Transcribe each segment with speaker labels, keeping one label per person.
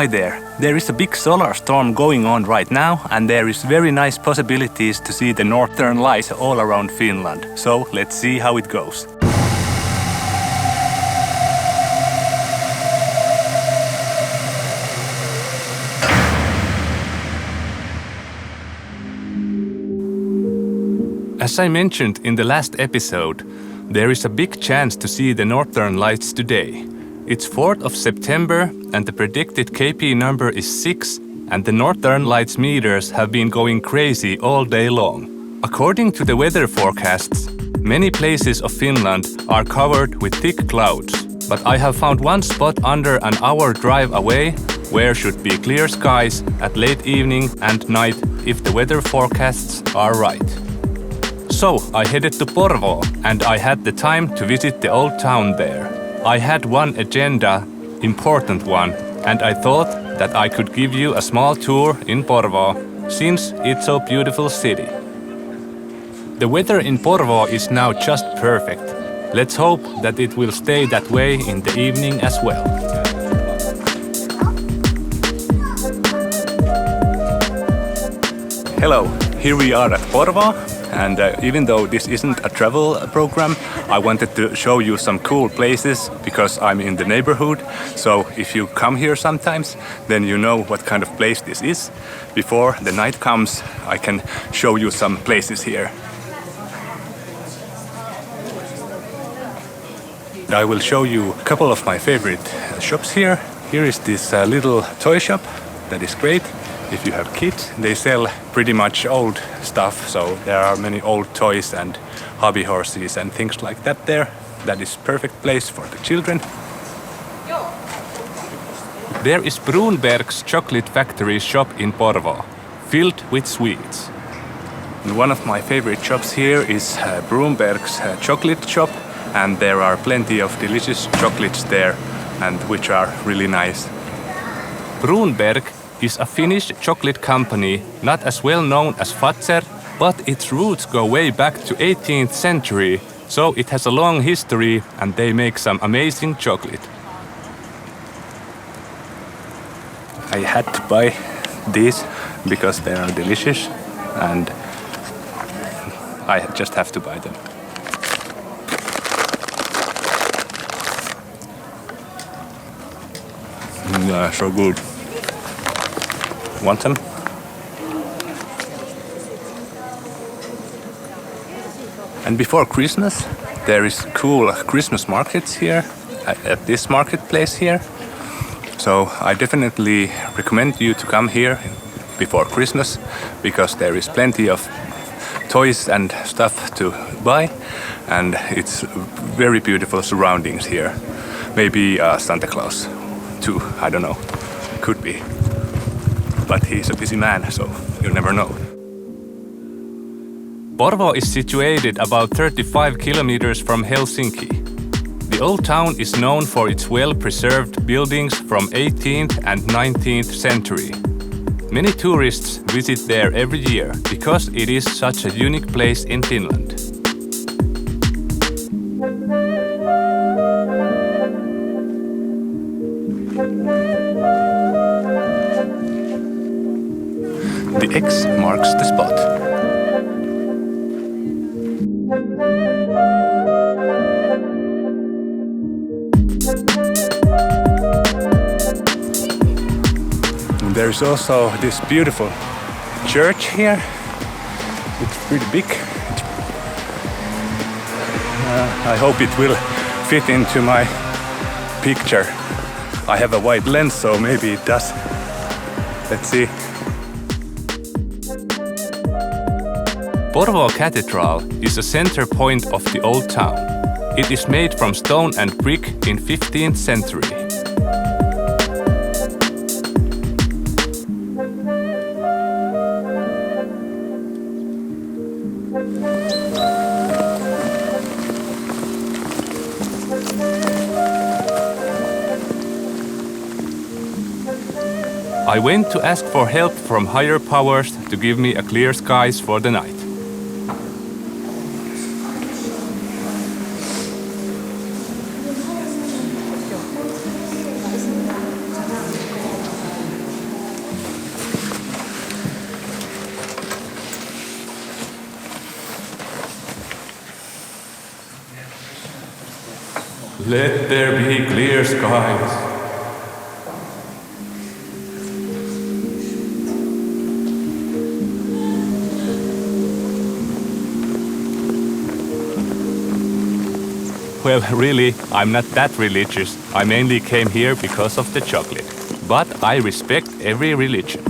Speaker 1: Hi there. There is a big solar storm going on right now, and there is very nice possibilities to see the northern lights all around Finland. So let's see how it goes. As I mentioned in the last episode, there is a big chance to see the northern lights today. It's 4th of September and the predicted KP number is 6, and the northern lights meters have been going crazy all day long. According to the weather forecasts, many places of Finland are covered with thick clouds, but I have found one spot under an hour drive away where should be clear skies at late evening and night if the weather forecasts are right. So I headed to Porvoo and I had the time to visit the old town there. I had one agenda, important one, and I thought that I could give you a small tour in Porvoo, since it's a beautiful city. The weather in Porvoo is now just perfect. Let's hope that it will stay that way in the evening as well. Hello, here we are at Porvoo. And even though this isn't a travel program, I wanted to show you some cool places because I'm in the neighborhood. So if you come here sometimes, then you know what kind of place this is. Before the night comes, I can show you some places here. I will show you a couple of my favorite shops here. Here is this little toy shop that is great. If you have kids, they sell pretty much old stuff, so there are many old toys and hobby horses and things like that there. That is perfect place for the children. There is Brunberg's chocolate factory shop in Porvoo, filled with sweets. And one of my favorite shops here is Brunberg's chocolate shop, and there are plenty of delicious chocolates there, and which are really nice. Brunberg is a Finnish chocolate company not as well known as Fazer, but its roots go way back to 18th century, so it has a long history and they make some amazing chocolate. I had to buy these because they are delicious and I just have to buy them. So good. Want them? And before Christmas, there is cool Christmas markets here at this marketplace here. So I definitely recommend you to come here before Christmas because there is plenty of toys and stuff to buy, and it's very beautiful surroundings here. Maybe Santa Claus too, I don't know, could be. But he's a busy man, so you never know. Porvoo is situated about 35 kilometers from Helsinki. The old town is known for its well-preserved buildings from 18th and 19th century. Many tourists visit there every year because it is such a unique place in Finland. The X marks the spot. And there is also this beautiful church here. It's pretty big. I hope it will fit into my picture. I have a wide lens, so maybe it does. Let's see. Porvoo Cathedral is a center point of the old town. It is made from stone and brick in 15th century. I went to ask for help from higher powers to give me a clear skies for the night. Let there be clear skies. Well, really, I'm not that religious. I mainly came here because of the chocolate. But I respect every religion.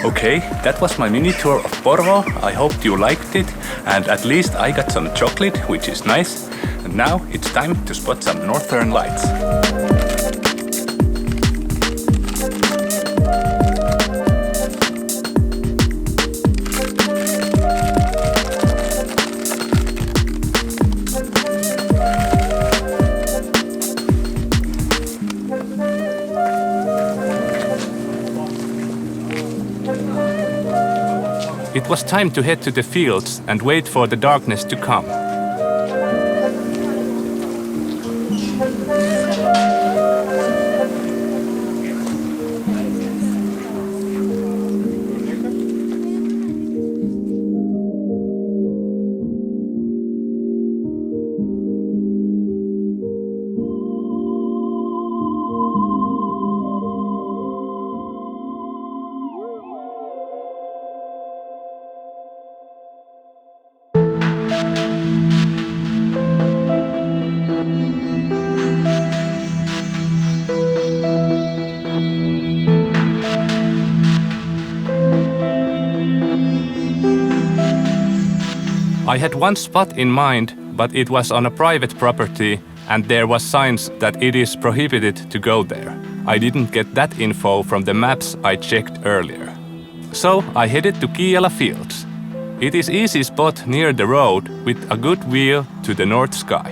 Speaker 1: Okay, that was my mini tour of Porvoo. I hope you liked it, and at least I got some chocolate, which is nice. And now it's time to spot some northern lights. It was time to head to the fields and wait for the darkness to come. I had one spot in mind, but it was on a private property and there was signs that it is prohibited to go there. I didn't get that info from the maps I checked earlier. So I headed to Kiala Fields. It is easy spot near the road with a good view to the north sky.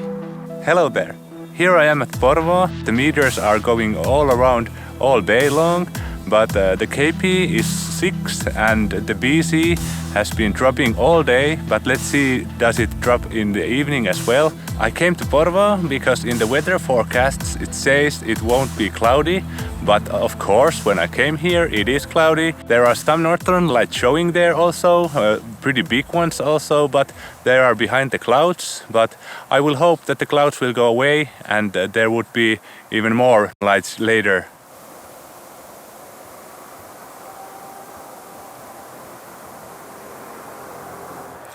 Speaker 1: Hello there. Here I am at Porvoo. The meters are going all around all day long, but the KP is 6 and the BC has been dropping all day, but let's see, does it drop in the evening as well? I came to Porvoo because in the weather forecasts it says it won't be cloudy, but of course when I came here it is cloudy. There are some northern lights showing there also, pretty big ones also, but they are behind the clouds. But I will hope that the clouds will go away and there would be even more lights later.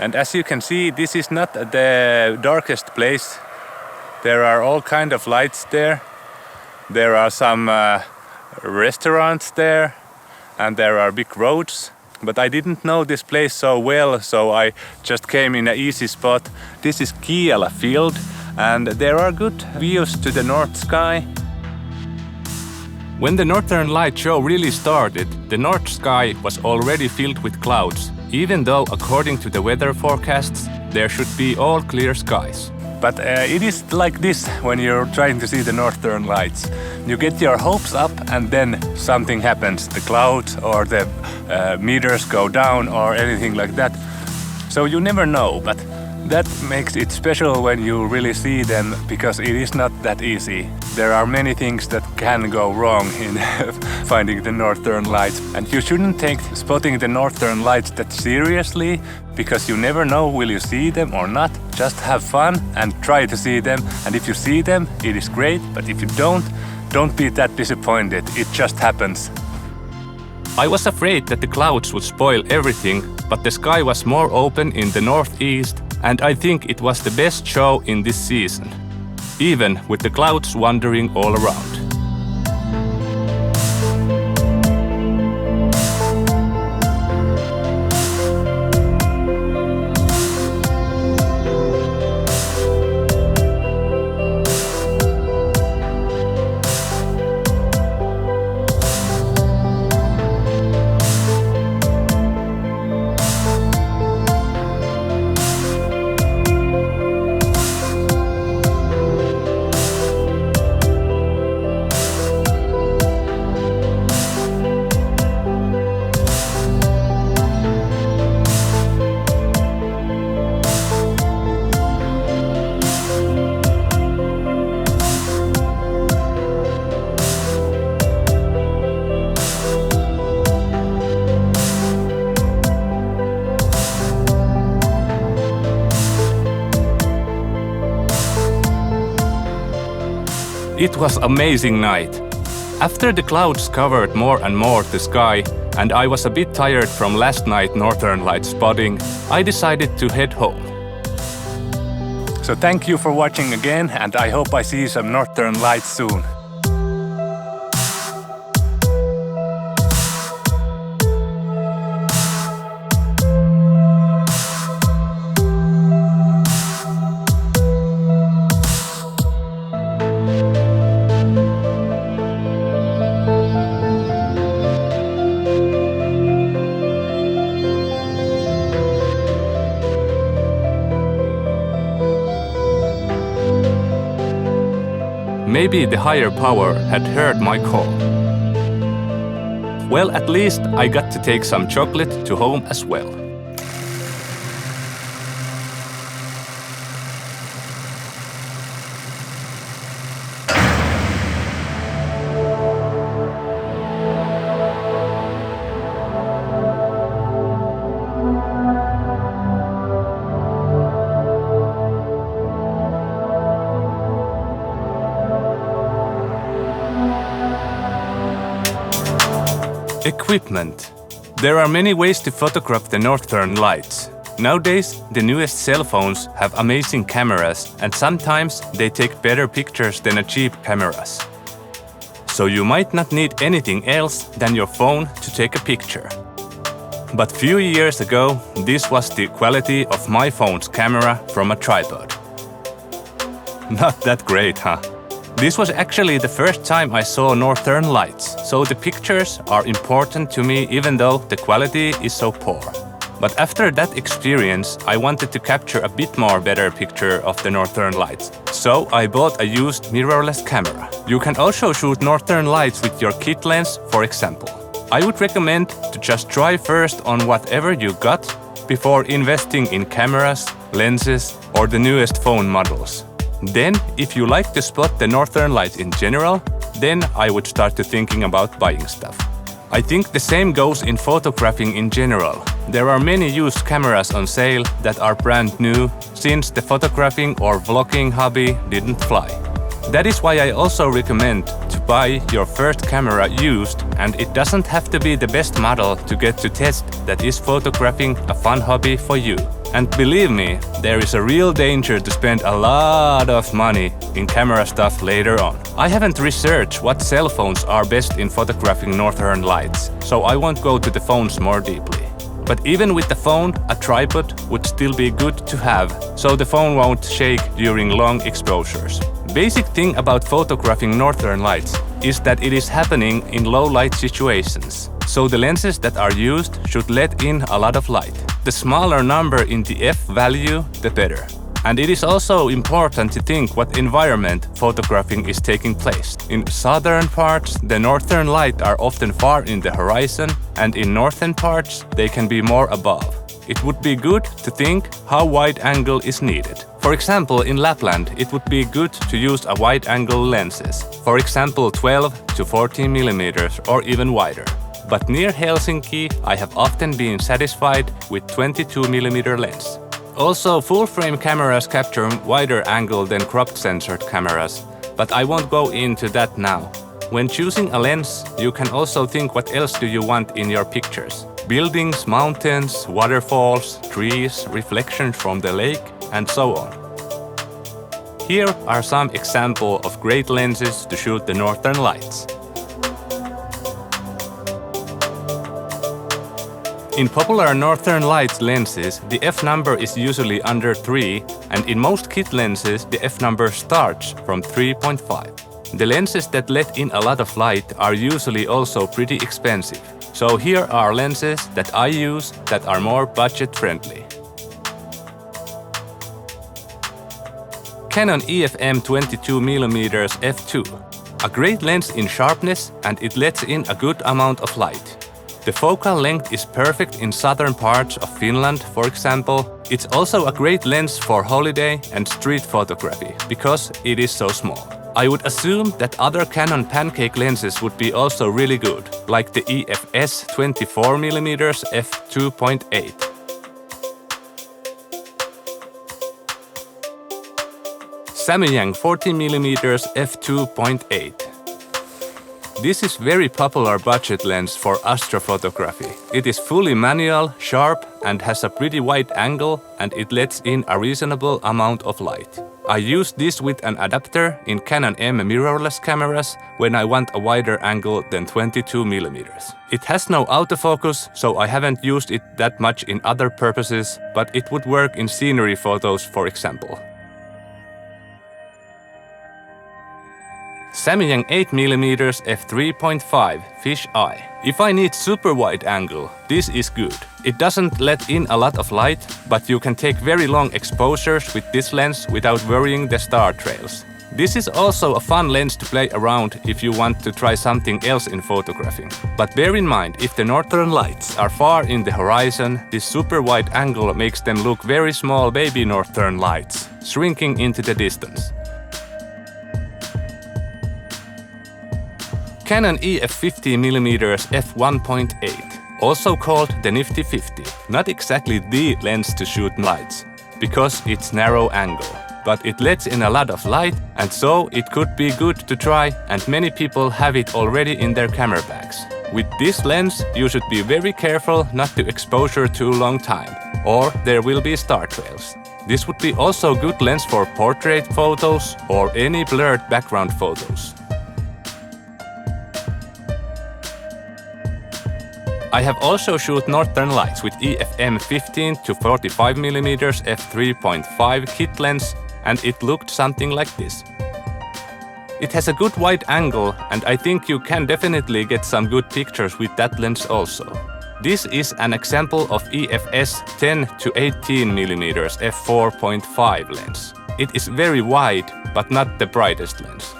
Speaker 1: And as you can see, this is not the darkest place. There are all kind of lights there. There are some restaurants there and there are big roads. But I didn't know this place so well, so I just came in an easy spot. This is Kiala Field and there are good views to the north sky. When the Northern Light show really started, the north sky was already filled with clouds, even though according to the weather forecasts, there should be all clear skies. But it is like this when you're trying to see the Northern Lights. You get your hopes up and then something happens. The clouds or the meters go down or anything like that. So you never know, but that makes it special when you really see them, because it is not that easy. There are many things that can go wrong in finding the Northern Lights. And you shouldn't take spotting the Northern Lights that seriously, because you never know will you see them or not. Just have fun and try to see them. And if you see them, it is great. But if you don't be that disappointed. It just happens. I was afraid that the clouds would spoil everything, but the sky was more open in the northeast, and I think it was the best show in this season, even with the clouds wandering all around. It was amazing night. After the clouds covered more and more the sky, and I was a bit tired from last night Northern Lights spotting, I decided to head home. So thank you for watching again, and I hope I see some Northern Lights soon. Maybe the higher power had heard my call. Well, at least I got to take some chocolate to home as well. Equipment. There are many ways to photograph the Northern Lights. Nowadays, the newest cell phones have amazing cameras, and sometimes they take better pictures than cheap cameras. So you might not need anything else than your phone to take a picture. But few years ago, this was the quality of my phone's camera from a tripod. Not that great, huh? This was actually the first time I saw Northern Lights, so the pictures are important to me even though the quality is so poor. But after that experience, I wanted to capture a bit more better picture of the Northern Lights. So I bought a used mirrorless camera. You can also shoot Northern Lights with your kit lens, for example. I would recommend to just try first on whatever you got before investing in cameras, lenses, or the newest phone models. Then, if you like to spot the Northern Lights in general, then I would start to thinking about buying stuff. I think the same goes in photographing in general. There are many used cameras on sale that are brand new, since the photographing or vlogging hobby didn't fly. That is why I also recommend to buy your first camera used, and it doesn't have to be the best model to get to test that is photographing a fun hobby for you. And believe me, there is a real danger to spend a lot of money in camera stuff later on. I haven't researched what cell phones are best in photographing Northern Lights, so I won't go to the phones more deeply. But even with the phone, a tripod would still be good to have, so the phone won't shake during long exposures. Basic thing about photographing Northern Lights is that it is happening in low light situations. So the lenses that are used should let in a lot of light. The smaller number in the f value, the better. And it is also important to think what environment photographing is taking place. In southern parts, the Northern Lights are often far in the horizon, and in northern parts, they can be more above. It would be good to think how wide angle is needed. For example, in Lapland, it would be good to use a wide angle lenses. For example, 12 to 14 millimeters or even wider. But near Helsinki, I have often been satisfied with 22mm lens. Also, full-frame cameras capture wider angle than cropped sensored cameras, but I won't go into that now. When choosing a lens, you can also think what else do you want in your pictures. Buildings, mountains, waterfalls, trees, reflections from the lake, and so on. Here are some examples of great lenses to shoot the Northern Lights. In popular Northern Lights lenses, the f number is usually under 3, and in most kit lenses, the f number starts from 3.5. The lenses that let in a lot of light are usually also pretty expensive. So here are lenses that I use that are more budget-friendly. Canon EFM 22mm f2. A great lens in sharpness, and it lets in a good amount of light. The focal length is perfect in southern parts of Finland, for example. It's also a great lens for holiday and street photography, because it is so small. I would assume that other Canon pancake lenses would be also really good, like the EFS 24mm f2.8. Samyang 40mm f2.8. This is very popular budget lens for astrophotography. It is fully manual, sharp and has a pretty wide angle and it lets in a reasonable amount of light. I use this with an adapter in Canon M mirrorless cameras when I want a wider angle than 22mm. It has no autofocus, so I haven't used it that much in other purposes, but it would work in scenery photos, for example. Samyang 8mm f3.5 fish eye. If I need super wide angle, this is good. It doesn't let in a lot of light, but you can take very long exposures with this lens without worrying the star trails. This is also a fun lens to play around if you want to try something else in photographing. But bear in mind, if the northern lights are far in the horizon, this super wide angle makes them look very small baby northern lights, shrinking into the distance. Canon EF50mm f1.8, also called the Nifty 50. Not exactly the lens to shoot lights, because it's narrow angle. But it lets in a lot of light, and so it could be good to try, and many people have it already in their camera bags. With this lens, you should be very careful not to exposure too long time, or there will be star trails. This would be also good lens for portrait photos or any blurred background photos. I have also shot northern lights with EFM 15 to 45mm f3.5 kit lens, and it looked something like this. It has a good wide angle, and I think you can definitely get some good pictures with that lens also. This is an example of EFS 10 to 18mm f4.5 lens. It is very wide, but not the brightest lens.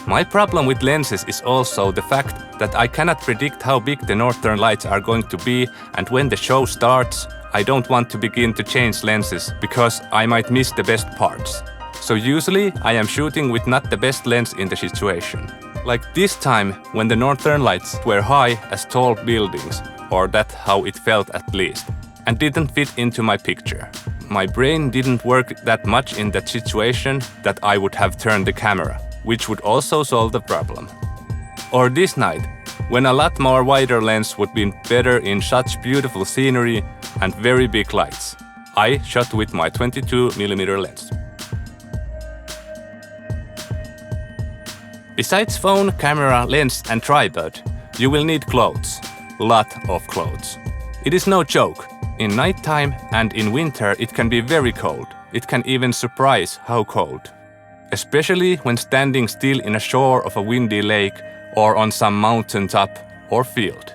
Speaker 1: My problem with lenses is also the fact that I cannot predict how big the northern lights are going to be, and when the show starts, I don't want to begin to change lenses because I might miss the best parts. So usually I am shooting with not the best lens in the situation. Like this time when the northern lights were high as tall buildings, or that's how it felt at least, and didn't fit into my picture. My brain didn't work that much in that situation that I would have turned the camera, which would also solve the problem. Or this night, when a lot more wider lens would be better in such beautiful scenery and very big lights. I shot with my 22mm lens. Besides phone, camera, lens and tripod, you will need clothes. Lot of clothes. It is no joke. In nighttime and in winter it can be very cold. It can even surprise how cold. Especially when standing still in a shore of a windy lake or on some mountain top or field.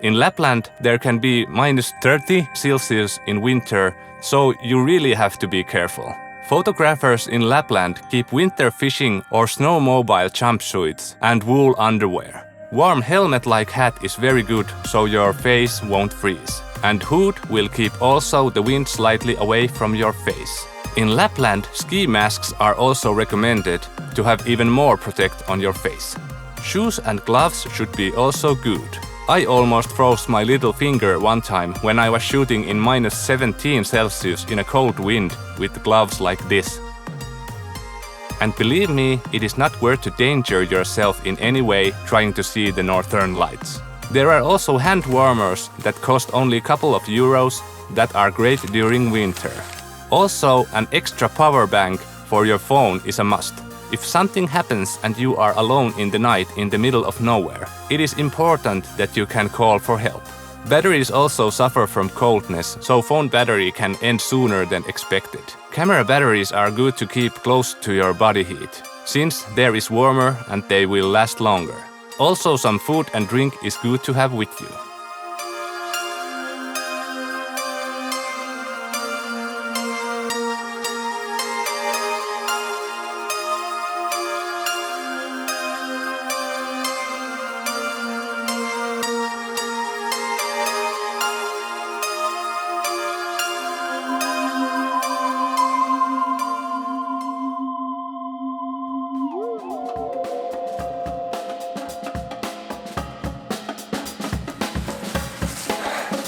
Speaker 1: In Lapland there can be -30°C in winter, so you really have to be careful. Photographers in Lapland keep winter fishing or snowmobile jumpsuits and wool underwear. Warm helmet-like hat is very good so your face won't freeze. And hood will keep also the wind slightly away from your face. In Lapland, ski masks are also recommended to have even more protect on your face. Shoes and gloves should be also good. I almost froze my little finger one time when I was shooting in -17°C in a cold wind with gloves like this. And believe me, it is not worth to danger yourself in any way trying to see the northern lights. There are also hand warmers that cost only a couple of euros that are great during winter. Also, an extra power bank for your phone is a must. If something happens and you are alone in the night in the middle of nowhere, it is important that you can call for help. Batteries also suffer from coldness, so phone battery can end sooner than expected. Camera batteries are good to keep close to your body heat, since there is warmer and they will last longer. Also, some food and drink is good to have with you.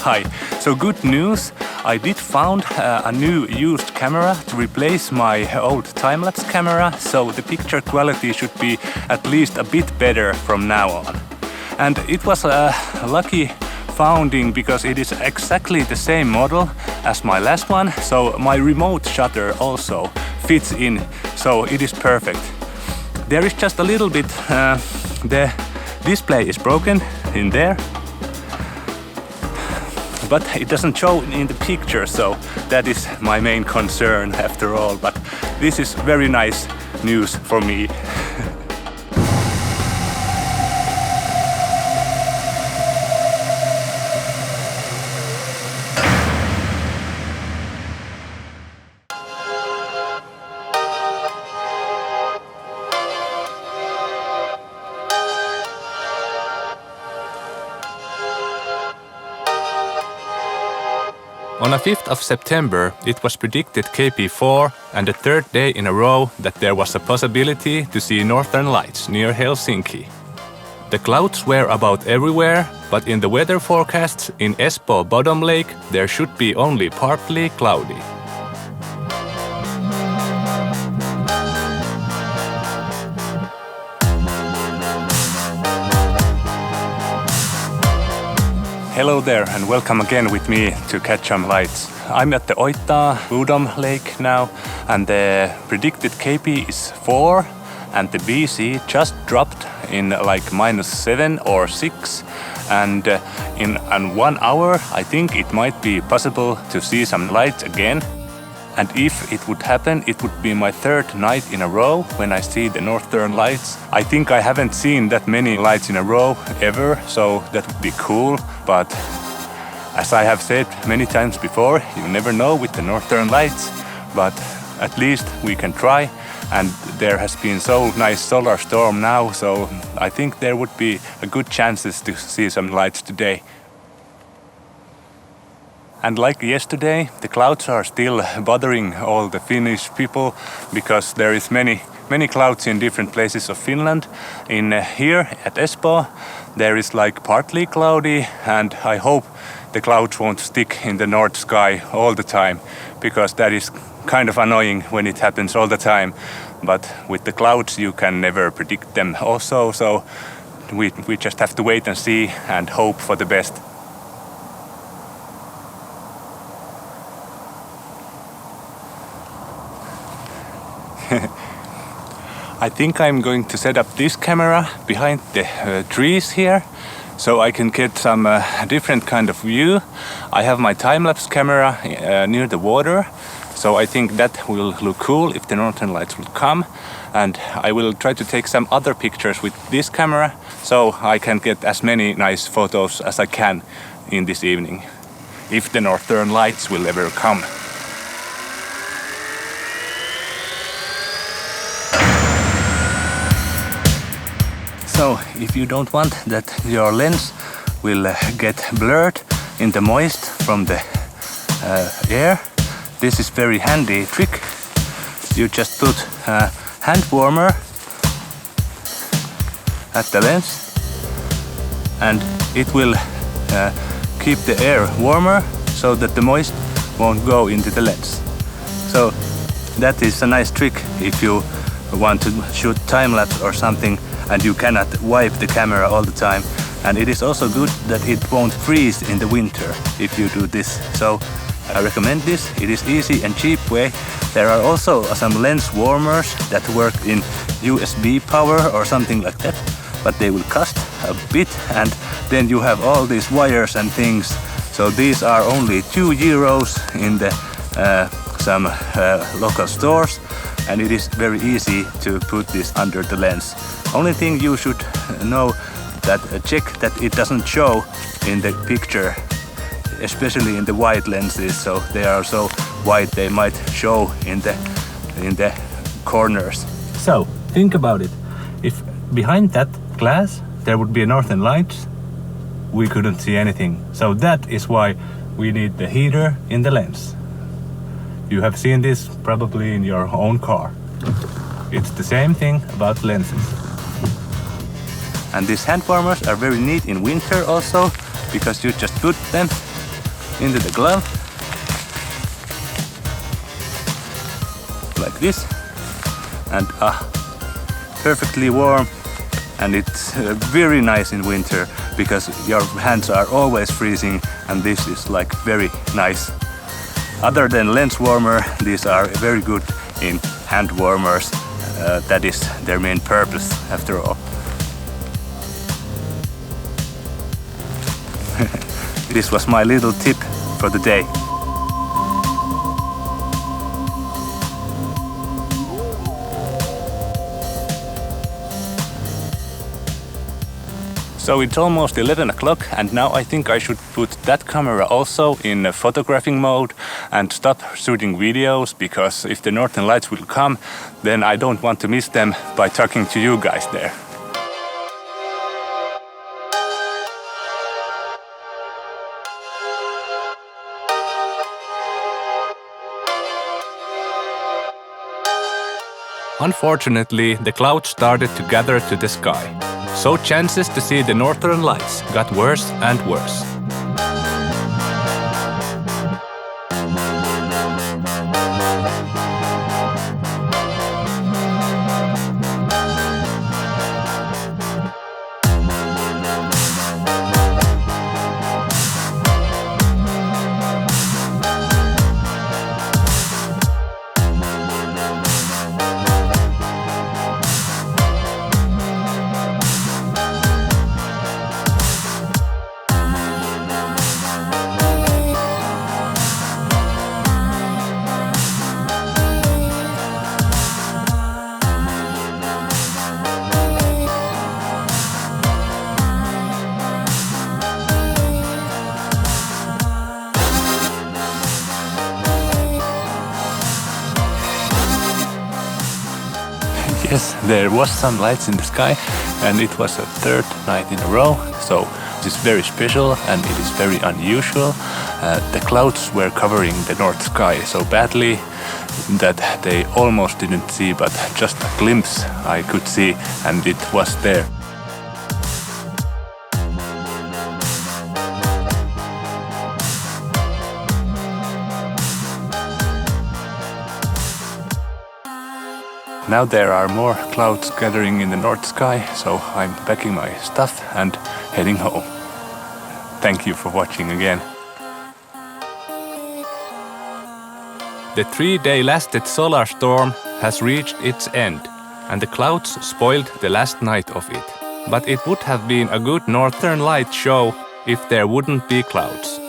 Speaker 1: Hi, so good news. I did found a new used camera to replace my old time-lapse camera, so the picture quality should be at least a bit better from now on. And it was a lucky founding because it is exactly the same model as my last one, so my remote shutter also fits in, so it is perfect. There is just a little bit, the display is broken in there, but it doesn't show in the picture, so that is my main concern after all, but this is very nice news for me. On the 5th of September, it was predicted KP4 and the third day in a row that there was a possibility to see northern lights near Helsinki. The clouds were about everywhere, but in the weather forecasts in Espoo Bottom Lake there should be only partly cloudy. Hello there and welcome again with me to catch some lights. I'm at the Bottom Lake now and the predicted KP is 4 and the BC just dropped in like -7 or 6 and in 1 hour I think it might be possible to see some lights again. And if it would happen, it would be my third night in a row when I see the northern lights. I think I haven't seen that many lights in a row ever, so that would be cool. But as I have said many times before, you never know with the northern lights. But at least we can try. And there has been so nice solar storm now, so I think there would be a good chances to see some lights today. And like yesterday, the clouds are still bothering all the Finnish people because there is many clouds in different places of Finland. In here at Espoo, there is like partly cloudy, and I hope the clouds won't stick in the north sky all the time because that is kind of annoying when it happens all the time. But with the clouds, you can never predict them also, so we just have to wait and see and hope for the best. I think I'm going to set up this camera behind the trees here so I can get some different kind of view. I have my time-lapse camera near the water, so I think that will look cool if the northern lights will come. And I will try to take some other pictures with this camera so I can get as many nice photos as I can in this evening, if the northern lights will ever come. So, if you don't want that your lens will get blurred in the moist from the air, this is very handy trick. You just put a hand warmer at the lens and it will keep the air warmer so that the moist won't go into the lens. So that is a nice trick if you want to shoot time-lapse or something and you cannot wipe the camera all the time. And it is also good that it won't freeze in the winter if you do this. So I recommend this. It is easy and cheap way. There are also some lens warmers that work in USB power or something like that, but they will cost a bit, and then you have all these wires and things. So these are only €2 in the some local stores, and it is very easy to put this under the lens. Only thing you should know that check that it doesn't show in the picture, especially in the wide lenses. So they are so wide they might show in the corners. So think about it. If behind that glass there would be a northern lights, we couldn't see anything. So that is why we need the heater in the lens. You have seen this probably in your own car. It's the same thing about lenses. And these hand warmers are very neat in winter also, because you just put them into the glove like this. And perfectly warm. And it's very nice in winter because your hands are always freezing, and this is like very nice. Other than lens warmer, these are very good in hand warmers. That is their main purpose after all. This was my little tip for the day. So it's almost 11 o'clock, and now I think I should put that camera also in photographing mode and stop shooting videos, because if the Northern Lights will come, then I don't want to miss them by talking to you guys there. Unfortunately, the clouds started to gather to the sky, so chances to see the Northern Lights got worse and worse. Yes, there was some lights in the sky, and it was a third night in a row, so it is very special and it is very unusual. The clouds were covering the north sky so badly that they almost didn't see, but just a glimpse I could see, and it was there. Now there are more clouds gathering in the north sky, so I'm packing my stuff and heading home. Thank you for watching again. The 3-day lasted solar storm has reached its end, and the clouds spoiled the last night of it. But it would have been a good Northern Light show if there wouldn't be clouds.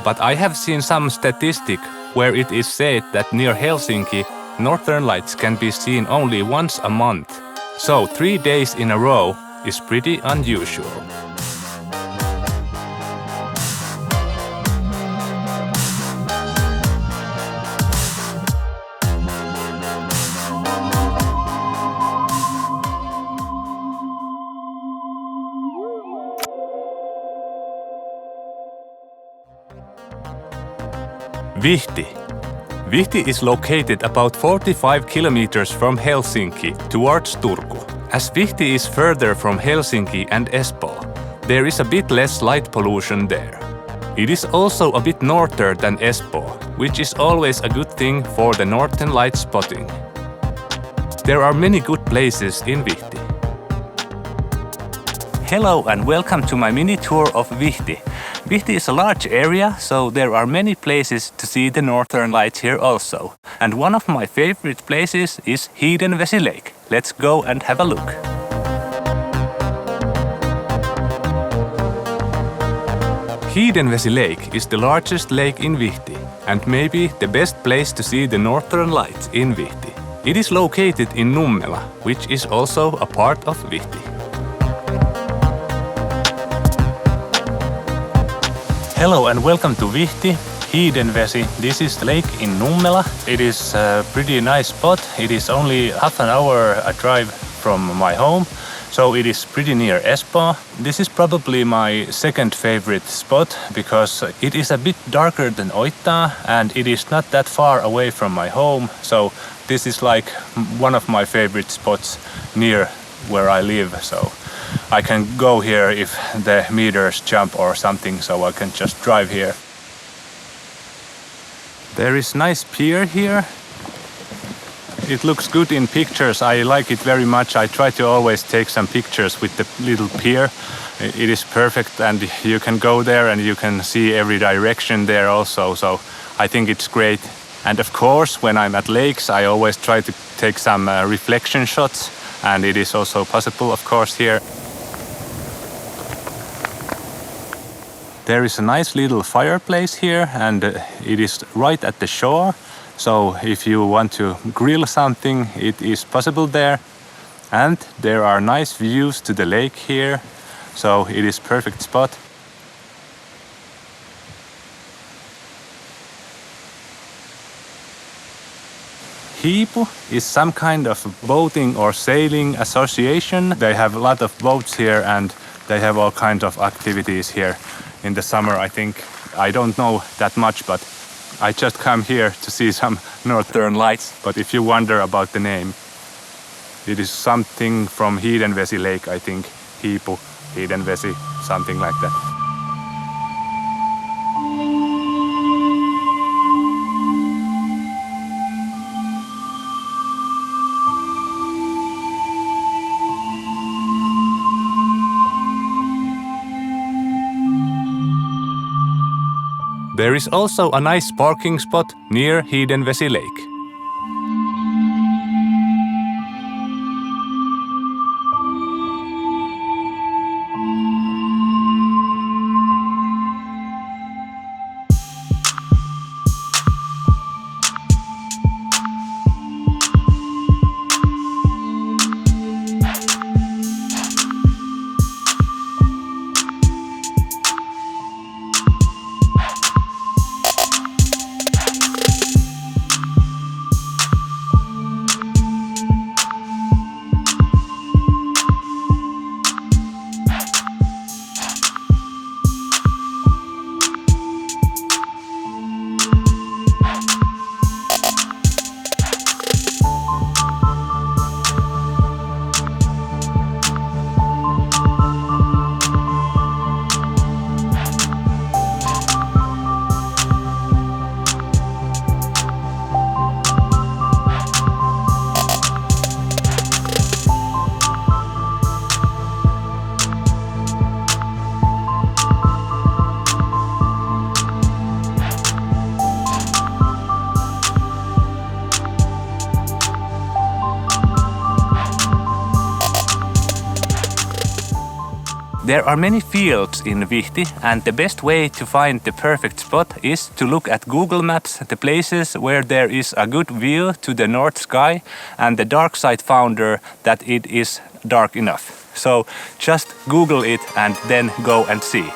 Speaker 1: But I have seen some statistic where it is said that near Helsinki, Northern Lights can be seen only once a month, so 3 days in a row is pretty unusual. Vihti. Vihti is located about 45 kilometers from Helsinki towards Turku. As Vihti is further from Helsinki and Espoo, there is a bit less light pollution there. It is also a bit norther than Espoo, which is always a good thing for the Northern Light spotting. There are many good places in Vihti. Hello and welcome to my mini tour of Vihti. Vihti is a large area, so there are many places to see the Northern Lights here also. And one of my favorite places is Hiidenvesi Lake. Let's go and have a look. Hiidenvesi Lake is the largest lake in Vihti, and maybe the best place to see the Northern Lights in Vihti. It is located in Nummela, which is also a part of Vihti. Hello and welcome to Vihti, Hiidenvesi. This is the lake in Nummela. It is a pretty nice spot. It is only half an hour a drive from my home, so it is pretty near Espoo. This is probably my second favorite spot because it is a bit darker than Oittaa and it is not that far away from my home, so this is like one of my favorite spots near where I live. So I can go here if the meters jump or something, so I can just drive here. There is nice pier here. It looks good in pictures. I like it very much. I try to always take some pictures with the little pier. It is perfect, and you can go there and you can see every direction there also. So I think it's great. And of course, when I'm at lakes, I always try to take some reflection shots, and it is also possible, of course, here. There is a nice little fireplace here, and it is right at the shore. So if you want to grill something, it is possible there. And there are nice views to the lake here, so it is perfect spot. Hiipu is some kind of boating or sailing association. They have a lot of boats here, and they have all kinds of activities here in the summer, I think. I don't know that much, but I just come here to see some northern lights. But if you wonder about the name, it is something from Hiidenvesi Lake, I think. Hiipu, Hiidenvesi, something like that. There is also a nice parking spot near Hiidenvesi Lake. There are many fields in Vihti, and the best way to find the perfect spot is to look at Google Maps, the places where there is a good view to the north sky and the dark side founder that it is dark enough. So just Google it and then go and see.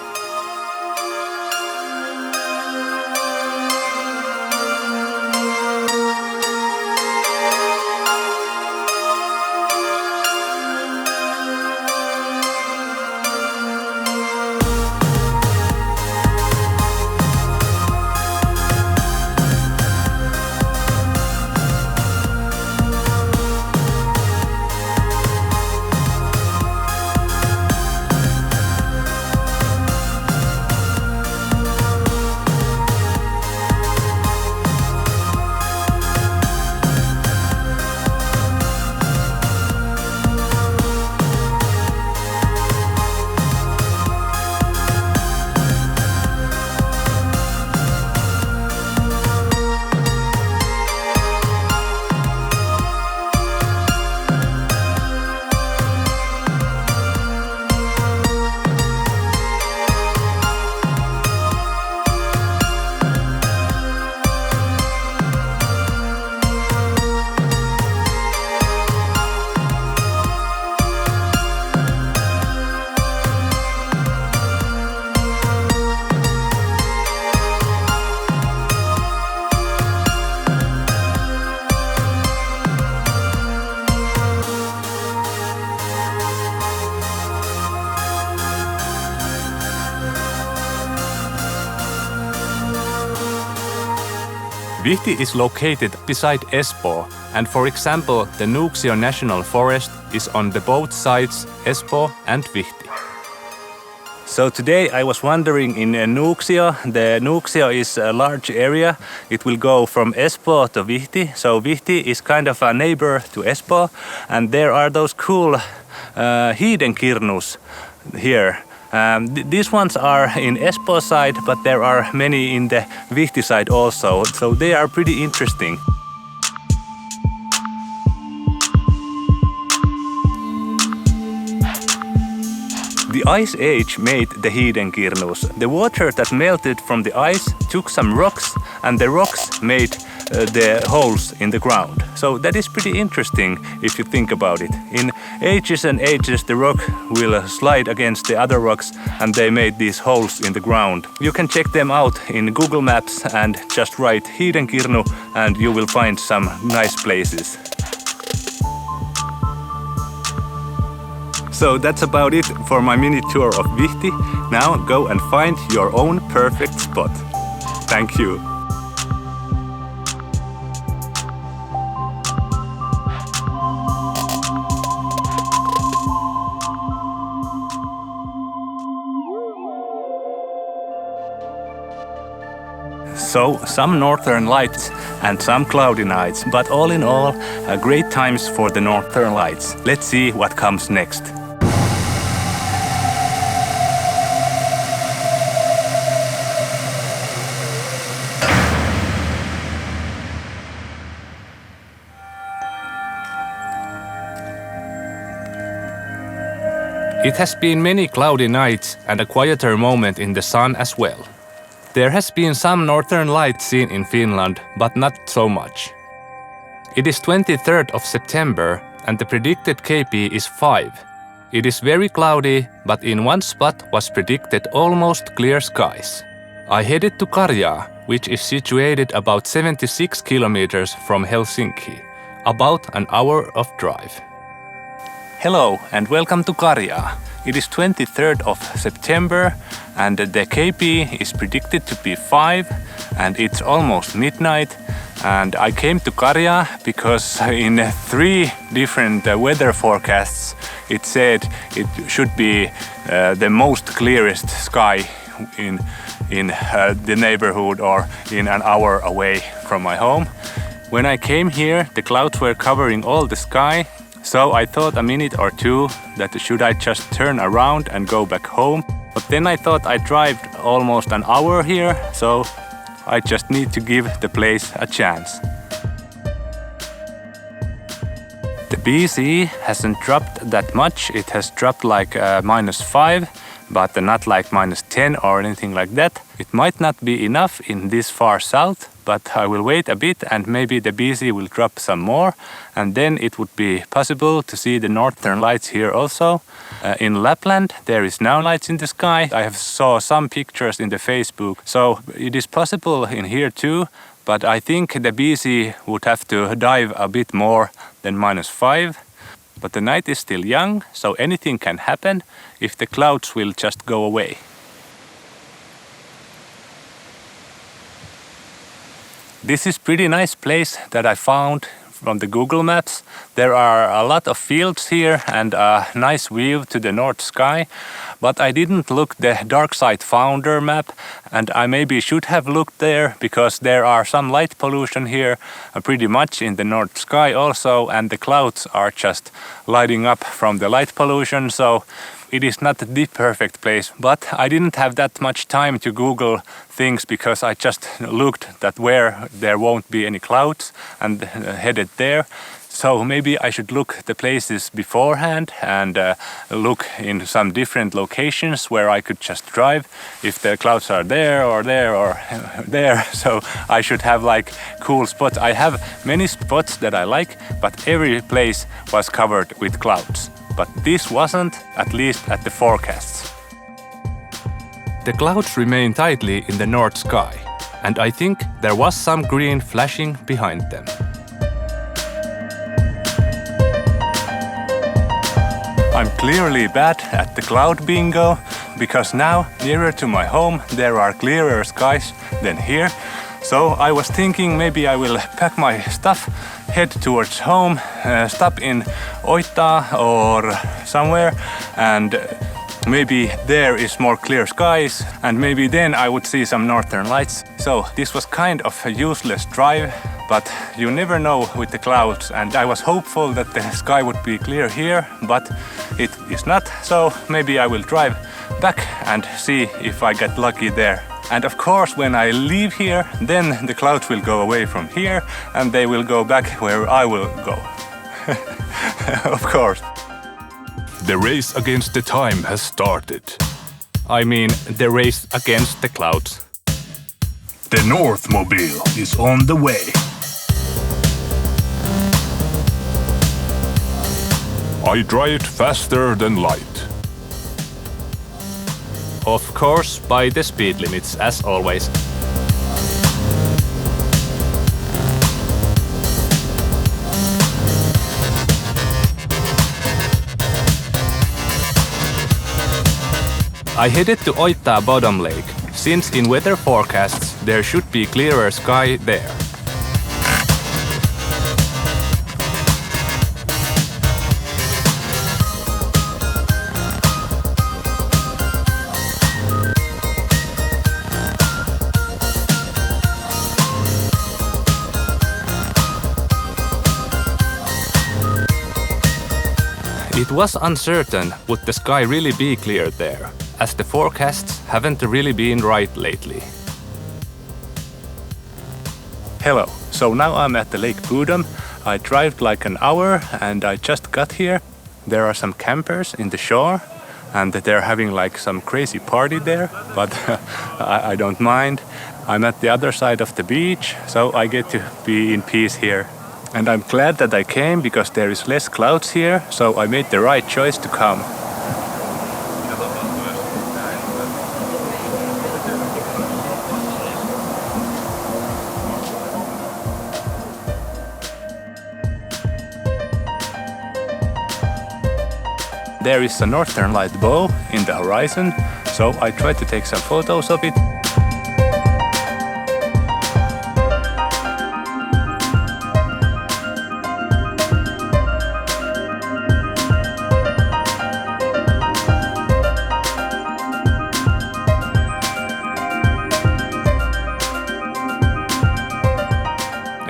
Speaker 1: Vihti is located beside Espoo, and for example, the Nuuksio National Forest is on the both sides, Espoo and Vihti. So today I was wandering in Nuuksio. The Nuuksio is a large area. It will go from Espoo to Vihti. So Vihti is kind of a neighbor to Espoo, and there are those cool hiidenkirnus here. These ones are in Espoo side, but there are many in the Vihti side also. So they are pretty interesting. The Ice Age made the hiidenkirnus. The water that melted from the ice took some rocks, and the rocks made the holes in the ground. So that is pretty interesting if you think about it. In ages and ages the rock will slide against the other rocks, and they made these holes in the ground. You can check them out in Google Maps and just write hiidenkirnu and you will find some nice places. So that's about it for my mini tour of Vihti. Now go and find your own perfect spot. Thank you. So some northern lights and some cloudy nights, but all in all, great times for the northern lights. Let's see what comes next. It has been many cloudy nights and a quieter moment in the sun as well. There has been some northern lights seen in Finland, but not so much. It is 23rd of September and the predicted KP is 5. It is very cloudy, but in one spot was predicted almost clear skies. I headed to Karjaa, which is situated about 76 kilometers from Helsinki, about an hour of drive. Hello and welcome to Karjaa. It is 23rd of September and the KP is predicted to be 5 and it's almost midnight. And I came to Karjaa because in 3 different weather forecasts it said it should be the most clearest sky in the neighborhood or in an hour away from my home. When I came here, the clouds were covering all the sky. So I thought a minute or two that should I just turn around and go back home. But then I thought I'd drive almost an hour here, so I just need to give the place a chance. The BC hasn't dropped that much. It has dropped like -5, but not like -10 or anything like that. It might not be enough in this far south, but I will wait a bit and maybe the BC will drop some more and then it would be possible to see the northern lights here also. In Lapland there is now lights in the sky. I have saw some pictures in the Facebook, so it is possible in here too, but I think the BC would have to dive a bit more than -5. But the night is still young, so anything can happen if the clouds will just go away. This is pretty nice place that I found from the Google Maps. There are a lot of fields here and a nice view to the north sky, but I didn't look the dark side founder map and I maybe should have looked there because there are some light pollution here pretty much in the north sky also, and the clouds are just lighting up from the light pollution, so it is not the perfect place. But I didn't have that much time to Google things because I just looked that where there won't be any clouds and headed there. So maybe I should look the places beforehand and look in some different locations where I could just drive if the clouds are there or there or there. So I should have like cool spots. I have many spots that I like, but every place was covered with clouds. But this wasn't, at least at the forecasts. The clouds remain tightly in the north sky, and I think there was some green flashing behind them. I'm clearly bad at the cloud bingo, because now, nearer to my home, there are clearer skies than here. So I was thinking maybe I will pack my stuff, head towards home, stop in Oita or somewhere and maybe there is more clear skies and maybe then I would see some northern lights. So this was kind of a useless drive, but you never know with the clouds, and I was hopeful that the sky would be clear here, but it is not, so maybe I will drive back and see if I get lucky there. And of course, when I leave here, then the clouds will go away from here and they will go back where I will go. Of course.
Speaker 2: The race against the time has started.
Speaker 1: I mean, the race against the clouds.
Speaker 2: The Northmobile is on the way. I drive faster than light.
Speaker 1: Of course, by the speed limits, as always. I headed to Oittaa Bottom Lake, since in weather forecasts there should be clearer sky there. It was uncertain would the sky really be clear there, as the forecasts haven't really been right lately. Hello, so now I'm at the Lake Budum. I drove like an hour and I just got here. There are some campers in the shore and they're having like some crazy party there, but I don't mind. I'm at the other side of the beach, so I get to be in peace here. And I'm glad that I came because there is less clouds here, so I made the right choice to come. There is a northern light bow in the horizon, so I tried to take some photos of it.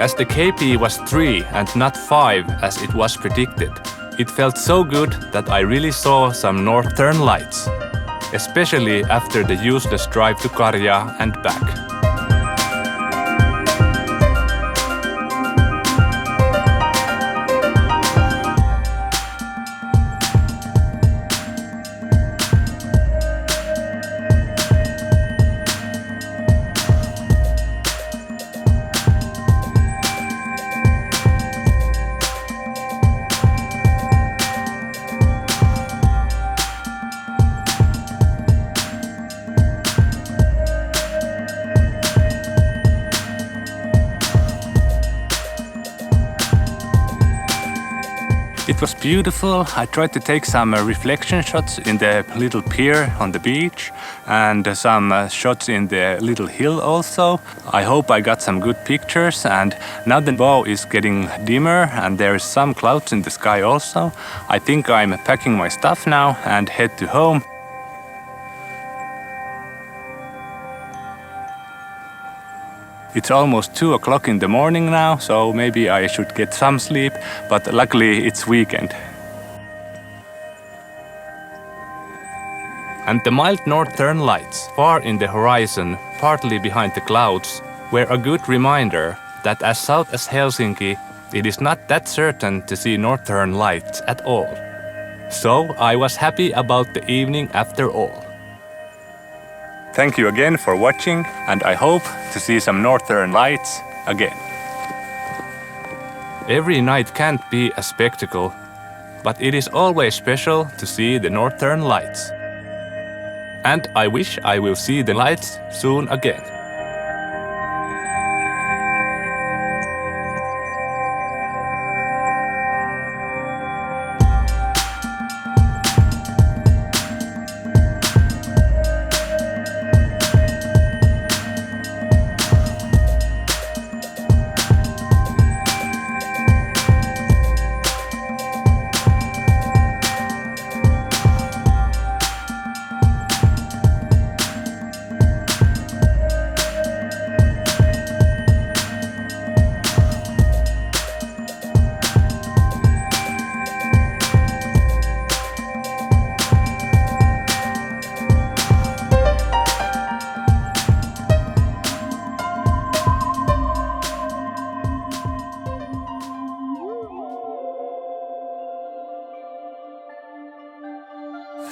Speaker 1: As the KP was 3 and not 5 as it was predicted, it felt so good that I really saw some northern lights, especially after the useless drive to Karja and back. It was beautiful. I tried to take some reflection shots in the little pier on the beach and some shots in the little hill also. I hope I got some good pictures, and now the bow is getting dimmer and there is some clouds in the sky also. I think I'm packing my stuff now and head to home. It's almost 2 o'clock in the morning now, so maybe I should get some sleep, but luckily it's weekend. And the mild northern lights, far in the horizon, partly behind the clouds, were a good reminder that as south as Helsinki, it is not that certain to see northern lights at all. So I was happy about the evening after all. Thank you again for watching, and I hope to see some northern lights again. Every night can't be a spectacle, but it is always special to see the northern lights. And I wish I will see the lights soon again.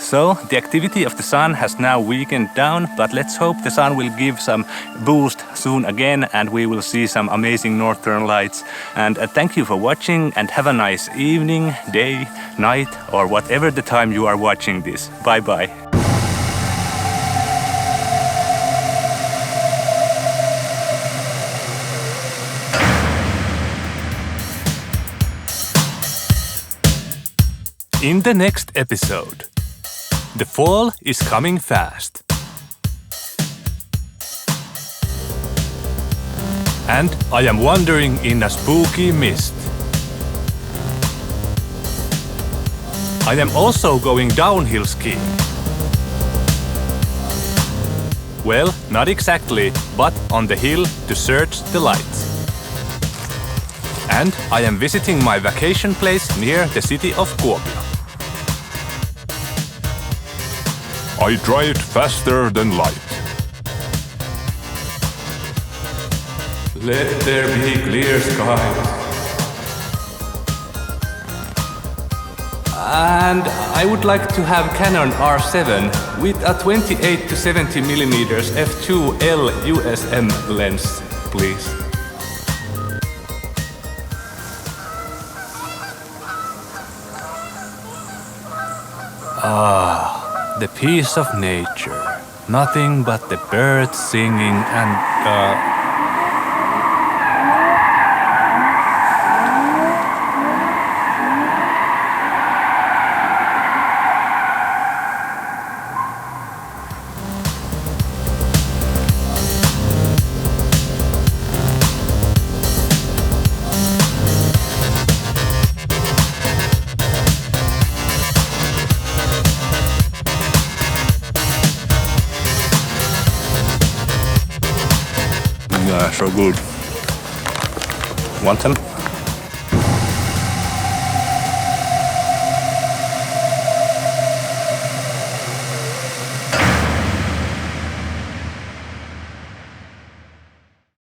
Speaker 1: So the activity of the sun has now weakened down, but let's hope the sun will give some boost soon again and we will see some amazing northern lights. And thank you for watching and have a nice evening, day, night or whatever the time you are watching this. Bye bye. In the next episode, the fall is coming fast. And I am wandering in a spooky mist. I am also going downhill skiing. Well, not exactly, but on the hill to search the lights. And I am visiting my vacation place near the city of Kuopio.
Speaker 2: I drive faster than light.
Speaker 1: Let there be clear skies. And I would like to have Canon R7 with a 28 to 70 millimeters f2.L USM lens, please. The peace of nature. Nothing but the birds singing and
Speaker 2: Yeah, so good.
Speaker 1: Want some?